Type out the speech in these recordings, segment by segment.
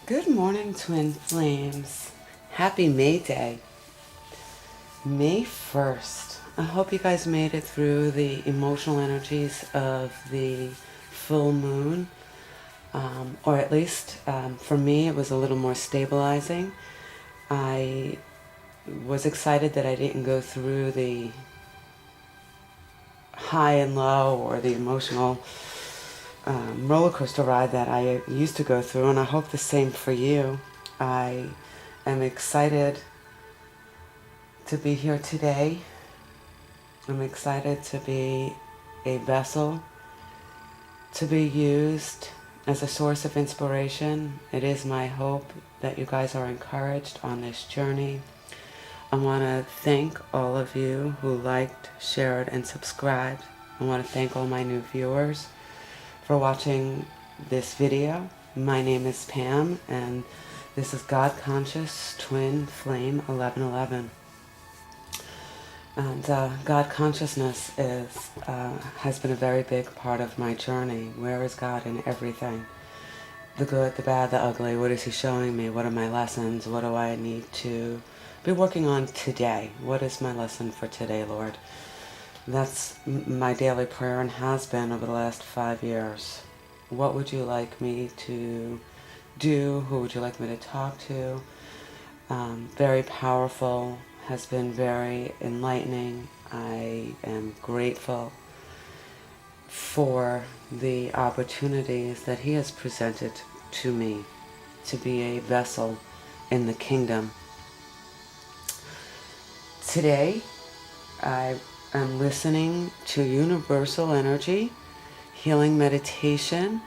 Good morning, Twin Flames. Happy May Day. May 1st. I hope you guys made it through the emotional energies of the full moon. Or at least, for me, it was a little more stabilizing. I was excited that I didn't go through the high and low or the emotional roller coaster ride that I used to go through, and I hope the same for you. I am excited to be here today. I'm excited to be a vessel to be used as a source of inspiration. It is my hope that you guys are encouraged on this journey. I want to thank all of you who liked, shared, and subscribed. I want to thank all my new viewers for watching this video. My name is Pam, and this is God Conscious Twin Flame 1111. And God consciousness has been a very big part of my journey. Where is God in everything? The good, the bad, the ugly. What is He showing me? What are my lessons? What do I need to be working on today? What is my lesson for today, Lord? That's my daily prayer and has been over the last 5 years. What would you like me to do? Who would you like me to talk to? Very powerful, has been very enlightening. I am grateful for the opportunities that He has presented to me to be a vessel in the kingdom. Today, I'm listening to Universal Energy Healing Meditation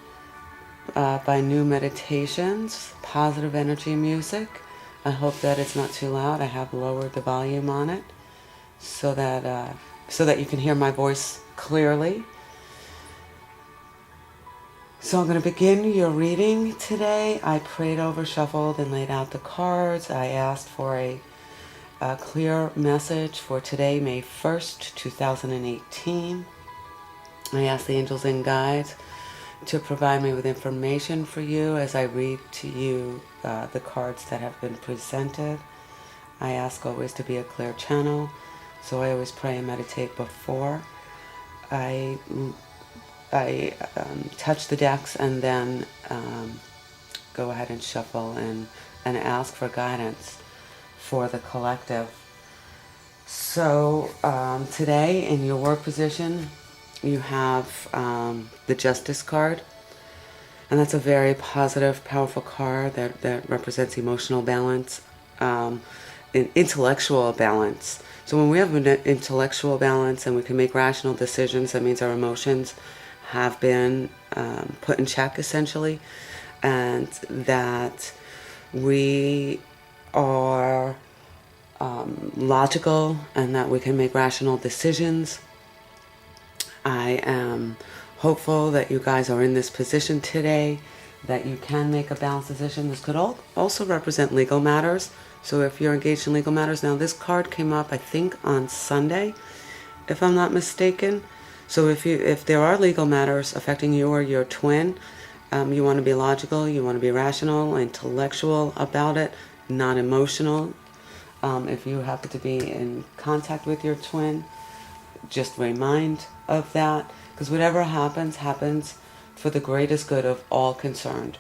by New Meditations, positive energy music. I hope that it's not too loud. I have lowered the volume on it so that you can hear my voice clearly. So I'm going to begin your reading today. I prayed over, shuffled, and laid out the cards. I asked for a clear message for today, May 1st, 2018. I asked the angels and guides to provide me with information for you as I read to you the cards that have been presented. I ask always to be a clear channel, so I always pray and meditate before I touch the decks, and then go ahead and shuffle and ask for guidance for the collective. So today in your work position, you have the Justice card, and that's a very positive, powerful card that represents emotional balance, intellectual balance. So when we have an intellectual balance and we can make rational decisions, that means our emotions have been put in check, essentially, and that we are logical and that we can make rational decisions. I am hopeful that you guys are in this position today, that you can make a balanced decision. This could also represent legal matters. So if you're engaged in legal matters, now this card came up, I think, on Sunday, if I'm not mistaken. So if there are legal matters affecting you or your twin, you want to be logical, you want to be rational, intellectual about it, not emotional. If you happen to be in contact with your twin, just remind of that, because whatever happens for the greatest good of all concerned,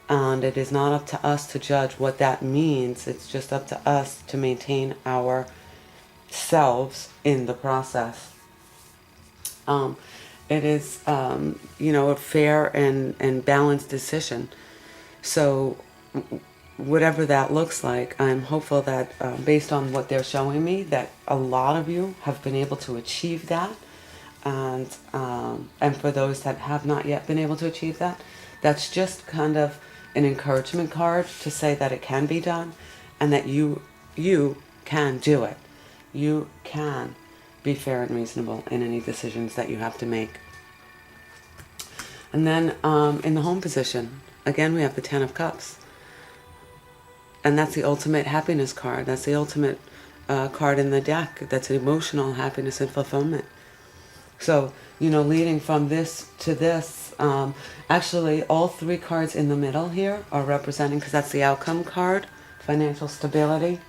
and it is not up to us to judge what that means. It's just up to us to maintain ourselves in the process. It is a fair and balanced decision. So whatever that looks like, I'm hopeful that based on what they're showing me, that a lot of you have been able to achieve that, and for those that have not yet been able to achieve that, that's just kind of an encouragement card to say that it can be done, and that you can do it. You can be fair and reasonable in any decisions that you have to make. And then in the home position, again, we have the Ten of Cups. And that's the ultimate happiness card. That's the ultimate card in the deck. That's emotional happiness and fulfillment. So, leading from this to this, actually all three cards in the middle here are representing, because that's the outcome card, financial stability,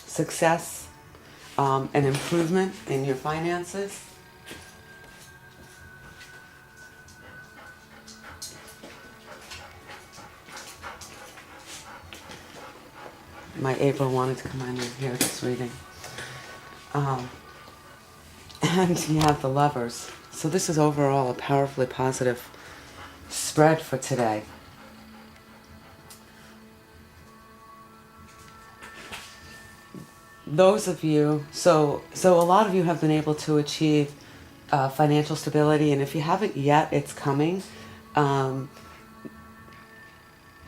success, and improvement in your finances. My April wanted to come on in here this reading. And you have the Lovers. So this is overall a powerfully positive spread for today. Those of you, so a lot of you have been able to achieve financial stability, and if you haven't yet, it's coming.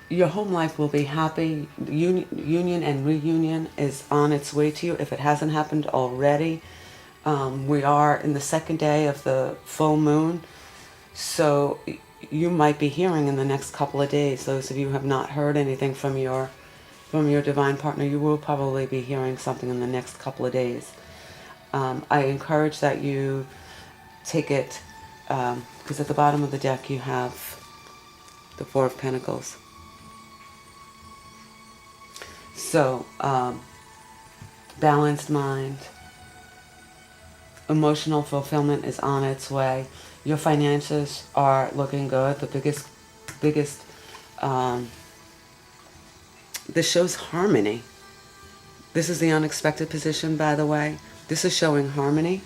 Your home life will be happy. Union and reunion is on its way to you if it hasn't happened already. We are in the second day of the full moon, so you might be hearing in the next couple of days. Those of you who have not heard anything from your divine partner, you will probably be hearing something in the next couple of days. I encourage that you take it, because at the bottom of the deck you have the Four of Pentacles. So, balanced mind, emotional fulfillment is on its way. Your finances are looking good. The biggest, this shows harmony. This is the unexpected position, by the way. This is showing harmony.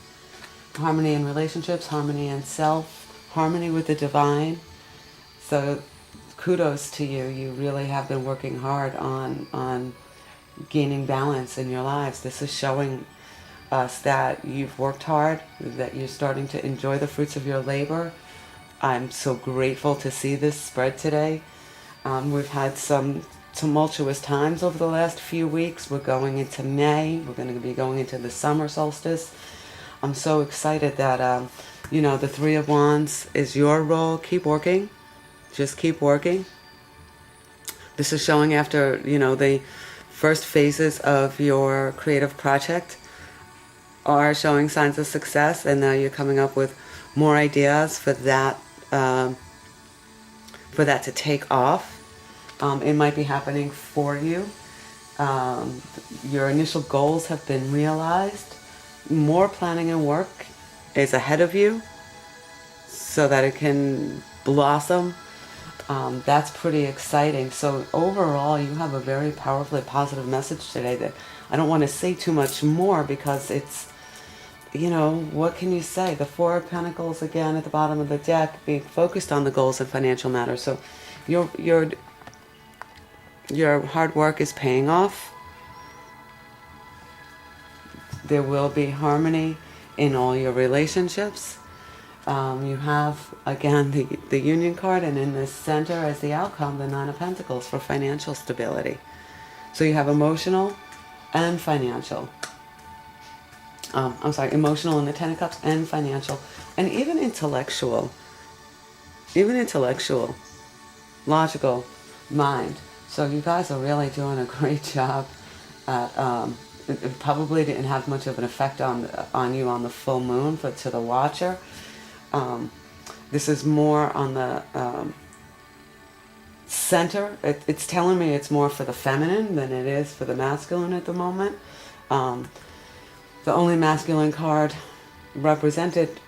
Harmony in relationships, harmony in self, harmony with the divine. So kudos to you. You really have been working hard on gaining balance in your lives. This is showing us that you've worked hard, that you're starting to enjoy the fruits of your labor. I'm so grateful to see this spread today. We've had some tumultuous times over the last few weeks. We're going into May. We're going to be going into the summer solstice. I'm so excited that, the Three of Wands is your role. Keep working. Just keep working. This is showing after, the first phases of your creative project are showing signs of success, and now you're coming up with more ideas for that to take off. It might be happening for you. Your initial goals have been realized. More planning and work is ahead of you so that it can blossom. That's pretty exciting. So overall, you have a very powerfully positive message today that I don't want to say too much more, because it's, what can you say? The Four of Pentacles again at the bottom of the deck, being focused on the goals and financial matters. So your hard work is paying off. There will be harmony in all your relationships. You have, again, the Union card, and in the center as the outcome, the Nine of Pentacles for financial stability. So you have emotional and financial. Emotional in the Ten of Cups, and financial, and even intellectual, logical mind. So you guys are really doing a great job at, it probably didn't have much of an effect on you on the full moon, but to the watcher, this is more on the center. It's telling me it's more for the feminine than it is for the masculine at the moment. The only masculine card represented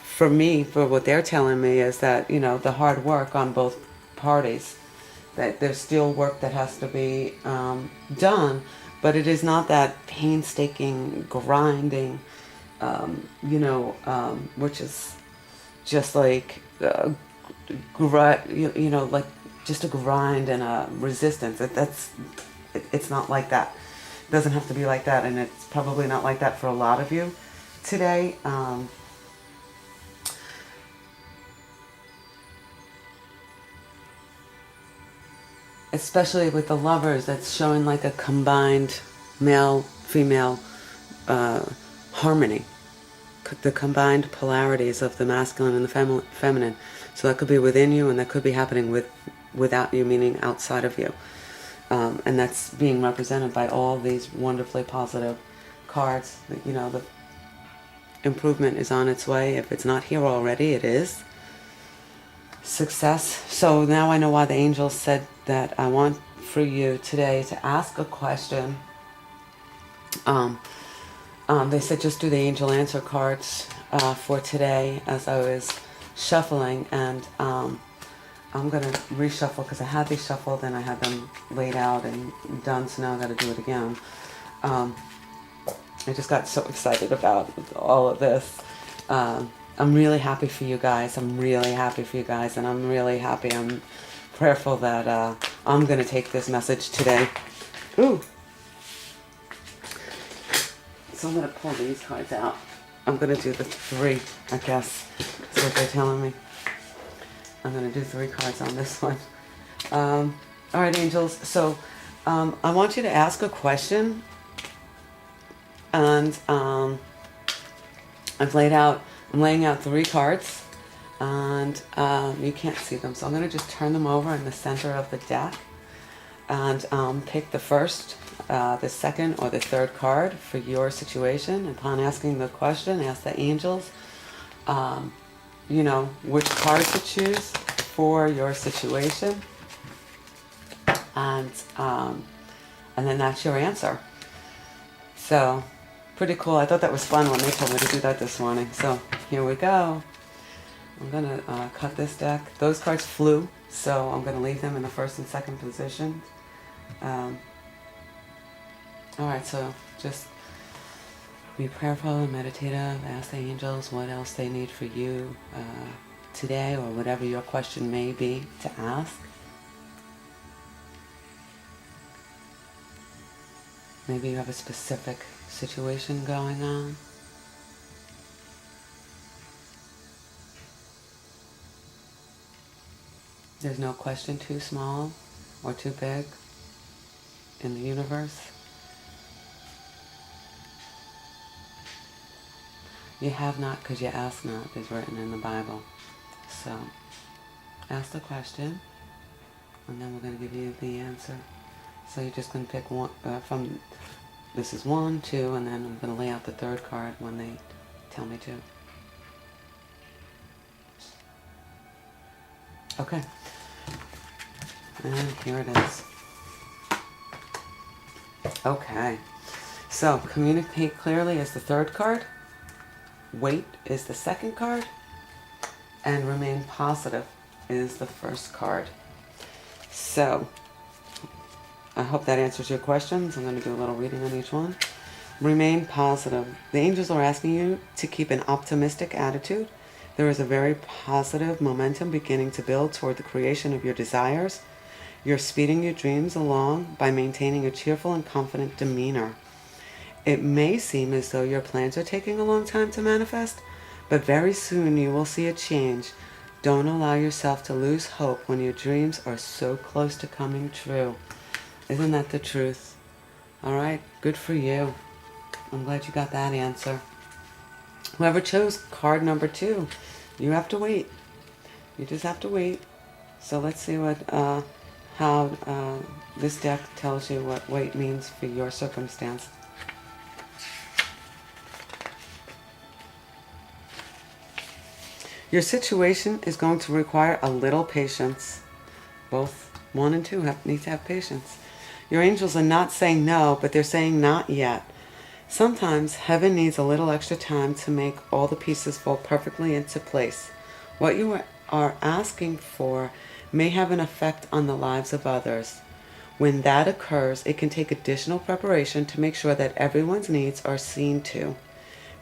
for me, for what they're telling me, is that, the hard work on both parties, that there's still work that has to be done, but it is not that painstaking grinding, which is just like, like just a grind and a resistance. It's not like that. It doesn't have to be like that, and it's probably not like that for a lot of you today. Especially with the Lovers, that's showing like a combined male-female harmony. The combined polarities of the masculine and the feminine. So that could be within you, and that could be happening without you, meaning outside of you. And that's being represented by all these wonderfully positive cards. You know, the improvement is on its way. If it's not here already, it is. Success. So now I know why the angels said that I want for you today to ask a question. They said just do the angel answer cards for today as I was shuffling, and I'm going to reshuffle because I had these shuffled and I had them laid out and done, so now I got to do it again. I just got so excited about all of this. I'm really happy for you guys. I'm really happy for you guys, and I'm really happy. I'm prayerful that I'm going to take this message today. Ooh. So I'm going to pull these cards out. I'm going to do the 3, I guess. That's what they're telling me. I'm going to do 3 cards on this one. All right, angels. So I want you to ask a question. And I'm laying out 3 cards. And you can't see them. So I'm going to just turn them over in the center of the deck. And pick the first, the second, or the third card for your situation. Upon asking the question, ask the angels, you know, which card to choose for your situation. And then that's your answer. So, pretty cool. I thought that was fun when they told me to do that this morning. So, here we go. I'm going to cut this deck. Those cards flew, so I'm going to leave them in the first and second position. Alright, so just be prayerful and meditative. Ask the angels what else they need for you today, or whatever your question may be to ask. Maybe you have a specific situation going on. There's no question too small or too big in the universe. You have not because you ask not is written in the Bible. So ask the question, and then we're going to give you the answer. So you're just going to pick one from, this is 1, 2, and then I'm going to lay out the third card when they tell me to. Okay. And here it is. Okay. So, communicate clearly is the third card. Wait is the second card. And remain positive is the first card. So, I hope that answers your questions. I'm going to do a little reading on each one. Remain positive. The angels are asking you to keep an optimistic attitude. There is a very positive momentum beginning to build toward the creation of your desires. You're speeding your dreams along by maintaining a cheerful and confident demeanor. It may seem as though your plans are taking a long time to manifest, but very soon you will see a change. Don't allow yourself to lose hope when your dreams are so close to coming true. Isn't that the truth? All right, good for you. I'm glad you got that answer. Whoever chose card number 2, you have to wait. You just have to wait. So let's see what how this deck tells you what wait means for your circumstance. Your situation is going to require a little patience. Both 1 and 2 need to have patience. Your angels are not saying no, but they're saying not yet. Sometimes heaven needs a little extra time to make all the pieces fall perfectly into place. What you are asking for may have an effect on the lives of others. When that occurs, it can take additional preparation to make sure that everyone's needs are seen to.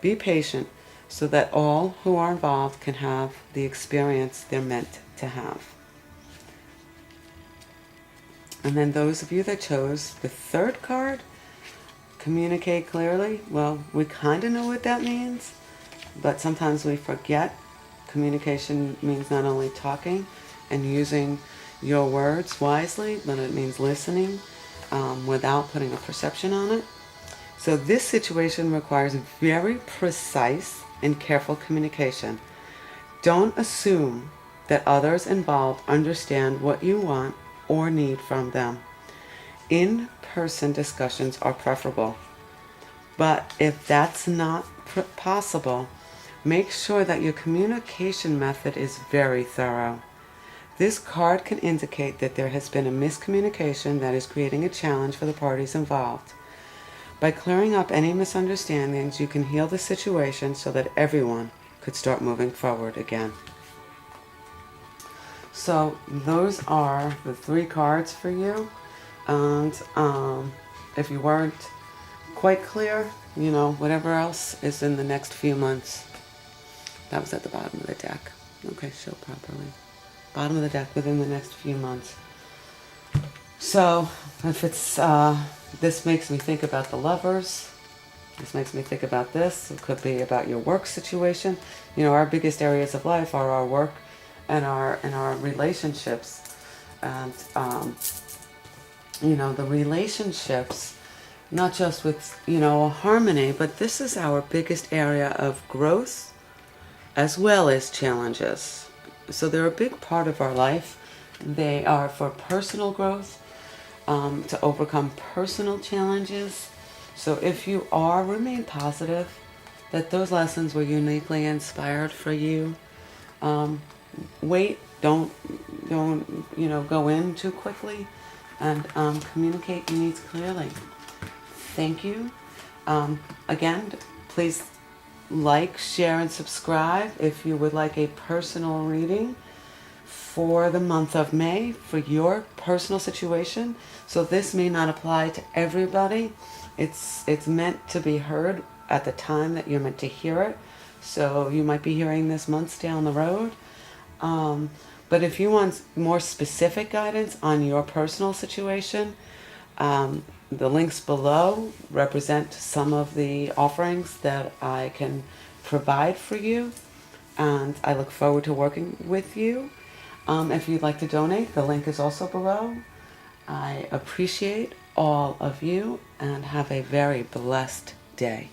Be patient so that all who are involved can have the experience they're meant to have. And then those of you that chose the third card, communicate clearly. Well, we kind of know what that means, but sometimes we forget. Communication means not only talking and using your words wisely, but it means listening without putting a perception on it. So this situation requires very precise and careful communication. Don't assume that others involved understand what you want or need from them. In-person discussions are preferable. But if that's not possible, make sure that your communication method is very thorough. This card can indicate that there has been a miscommunication that is creating a challenge for the parties involved. By clearing up any misunderstandings, you can heal the situation so that everyone could start moving forward again. So those are the 3 cards for you. And if you weren't quite clear, whatever else is in the next few months. That was at the bottom of the deck. Okay, show properly. Bottom of the deck, within the next few months. So if it's this makes me think about the Lovers. This makes me think about this. It could be about your work situation. Our biggest areas of life are our work and our relationships. And the relationships, not just with harmony, but this is our biggest area of growth as well as challenges. So they're a big part of our life. They are for personal growth, to overcome personal challenges. So if you remain positive that those lessons were uniquely inspired for you. Wait, don't go in too quickly, and communicate your needs clearly. Thank you. Again, please like, share, and subscribe if you would like a personal reading for the month of May for your personal situation. So this may not apply to everybody. It's meant to be heard at the time that you're meant to hear it. So you might be hearing this months down the road. But if you want more specific guidance on your personal situation, the links below represent some of the offerings that I can provide for you, and I look forward to working with you. If you'd like to donate, the link is also below. I appreciate all of you, and have a very blessed day.